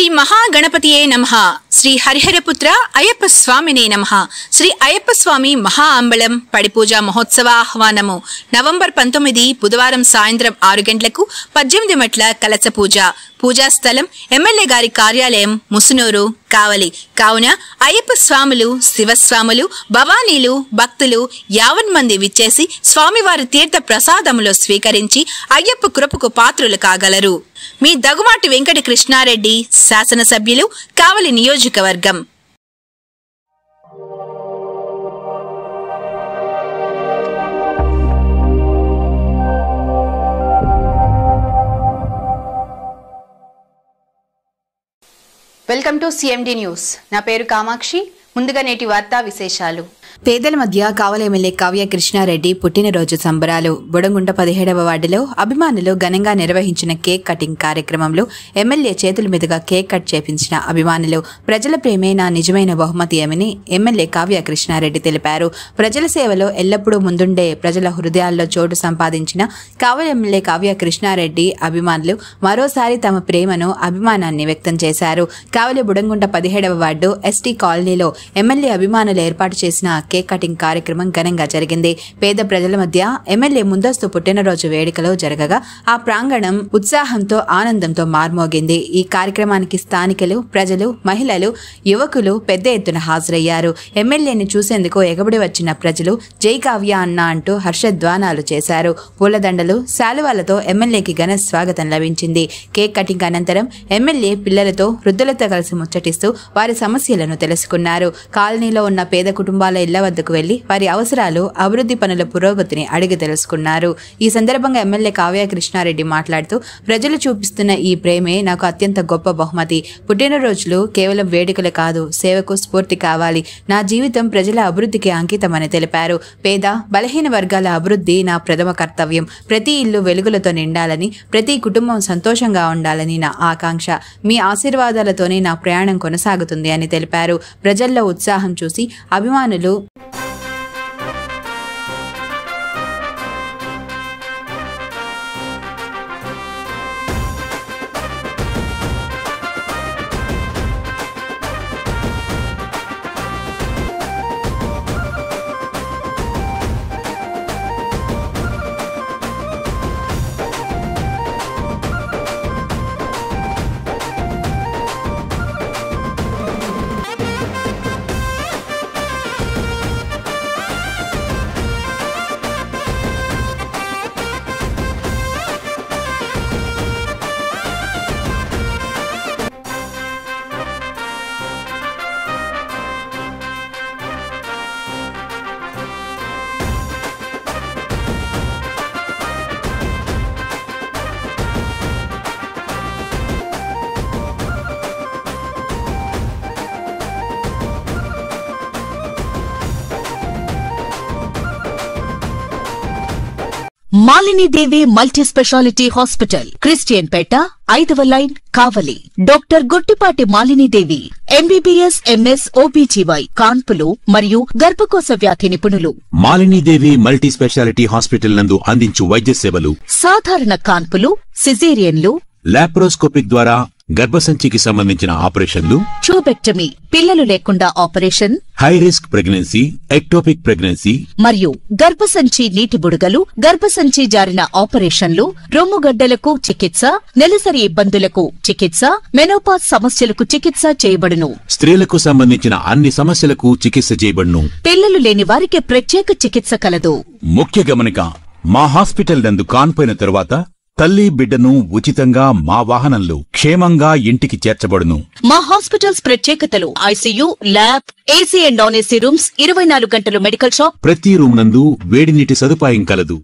శ్రీ మహాగణపతియే నమః. శ్రీ హరిహరపుత్ర అయ్యప్ప స్వామినే నమః. శ్రీ అయ్యప్ప స్వామి మహా అంబళం పడిపూజ మహోత్సవ ఆహ్వానము. నవంబర్ 19 బుధవారం సాయంత్రం 6 గంటలకు 18 మెట్ల కలశ పూజ. పూజా స్థలం ఎమ్మెల్యే గారి కార్యాలయం ముసునూరు కావలి. కావున అయ్యప్ప స్వాములు, శివస్వాములు, భవానీలు, భక్తులు 50 మంది విచ్చేసి స్వామివారి తీర్థ ప్రసాదములో స్వీకరించి అయ్యప్ప కృపకు పాత్రులు కాగలరు. మీ దగ్గుమాటి వెంకట కృష్ణారెడ్డి, శాసనసభ్యులు, కావలి నియోజకవర్గం. Welcome to CMD news. నా పేరు కామాక్షి. ముందుగా నేటి వార్తా విశేషాలు. పేదల మధ్య కావలి ఎమ్మెల్యే కావ్య కృష్ణారెడ్డి పుట్టినరోజు సంబరాలు. బుడంగుంట 17వ వార్డులో అభిమానులు ఘనంగా నిర్వహించిన కేక్ కటింగ్ కార్యక్రమంలో ఎమ్మెల్యే చేతుల మీదుగా కేక్ కట్ చేపించిన అభిమానులు ప్రజల ప్రేమే నా నిజమైన బహుమతి అని ఎమ్మెల్యే కావ్య కృష్ణారెడ్డి తెలిపారు. ప్రజల సేవలో ఎల్లప్పుడూ ముందుండే ప్రజల హృదయాల్లో చోటు సంపాదించిన కావలి ఎమ్మెల్యే కావ్య కృష్ణారెడ్డి అభిమానులు మరోసారి తమ ప్రేమను, అభిమానాన్ని వ్యక్తం చేశారు. కావలి బుడంగుంట 17వ వార్డు ఎస్టీ కాలనీలో ఎమ్మెల్యే అభిమానులు ఏర్పాటు చేసిన కేక్ కటింగ్ కార్యక్రమం ఘనంగా జరిగింది. పేద ప్రజల మధ్య ఎమ్మెల్యే ముందస్తు పుట్టినరోజు వేడుకలు జరగగా ఆ ప్రాంగణం ఉత్సాహంతో, ఆనందంతో మార్మోగింది. ఈ కార్యక్రమానికి స్థానికులు, ప్రజలు, మహిళలు, యువకులు పెద్ద ఎత్తున హాజరయ్యారు. ఎమ్మెల్యేని చూసేందుకు ఎగబడి వచ్చిన ప్రజలు జై కావ్య అన్న అంటూ హర్షధ్వానాలు చేశారు. పూలదండలు, శాలువాలతో ఎమ్మెల్యేకి ఘన స్వాగతం లభించింది. కేక్ కటింగ్ అనంతరం ఎమ్మెల్యే పిల్లలతో, వృద్ధులతో కలిసి ముచ్చటిస్తూ వారి సమస్యలను తెలుసుకున్నారు. కాలనీలో ఉన్న పేద కుటుంబాల ఇళ్ల వద్దకు వెళ్లి వారి అవసరాలు, అభివృద్ధి పనుల పురోగతిని అడిగి తెలుసుకున్నారు. ఈ సందర్భంగా ఎమ్మెల్యే కావ్య కృష్ణారెడ్డి మాట్లాడుతూ ప్రజలు చూపిస్తున్న ఈ ప్రేమే నాకు అత్యంత గొప్ప బహుమతి. పుట్టినరోజులు కేవలం వేడుకలు కాదు, సేవకు స్ఫూర్తి కావాలి. నా జీవితం ప్రజల అభివృద్ధికి అంకితమని తెలిపారు. పేద, బలహీన వర్గాల అభివృద్ధి నా ప్రథమ కర్తవ్యం. ప్రతి ఇల్లు వెలుగులతో నిండాలని, ప్రతి కుటుంబం సంతోషంగా ఉండాలని నా ఆకాంక్ష. మీ ఆశీర్వాదాలతోనే నా ప్రయాణం కొనసాగుతుంది అని తెలిపారు. ప్రజల్లో ఉత్సాహం చూసి అభిమానులు Malini Devi multi speciality hospital, Christian Pet, 5వ line, Kavali. Doctor Guttipati Malinidevi, MBBS, MS, OBGY, కాన్పులు మరియు గర్భకోశ వ్యాధి నిపుణులు. మాలినీదేవి మల్టీ స్పెషాలిటీ హాస్పిటల్ నందు అందించు వైద్య సేవలు: సాధారణ కాన్పులు, సిజేరియన్లు, లాప్రోస్కోపిక్ ద్వారా గర్భసంచికి సంబంధించిన ఆపరేషన్లు, ట్యూబెక్టమీ, పిల్లలు లేకుండా operation, high risk pregnancy, ectopic pregnancy మరియు గర్భసంచి నీటి బుడగలు, గర్భసంచి జారిన ఆపరేషన్లు, రొమ్ముగడ్డలకు చికిత్స, నెలసరి ఇబ్బందులకు చికిత్స, మెనోపాజ్ సమస్యలకు చికిత్స చేయబడును. స్త్రీలకు సంబంధించిన అన్ని సమస్యలకు చికిత్స చేయబడును. పిల్లలు లేని వారికి ప్రత్యేక చికిత్స కలదు. ముఖ్య గమనిక: మా హాస్పిటల్ నందు కాన్పోయిన తరువాత తల్లి, బిడ్డను ఉచితంగా మా వాహనంలో క్షేమంగా ఇంటికి చేర్చబడును. మా హాస్పిటల్స్ ప్రత్యేకతలు: ICU, lab, AC and non AC rooms, 24 గంటలు మెడికల్ షాప్, ప్రతి రూమ్ నందు వేడి నీటి సదుపాయం కలదు.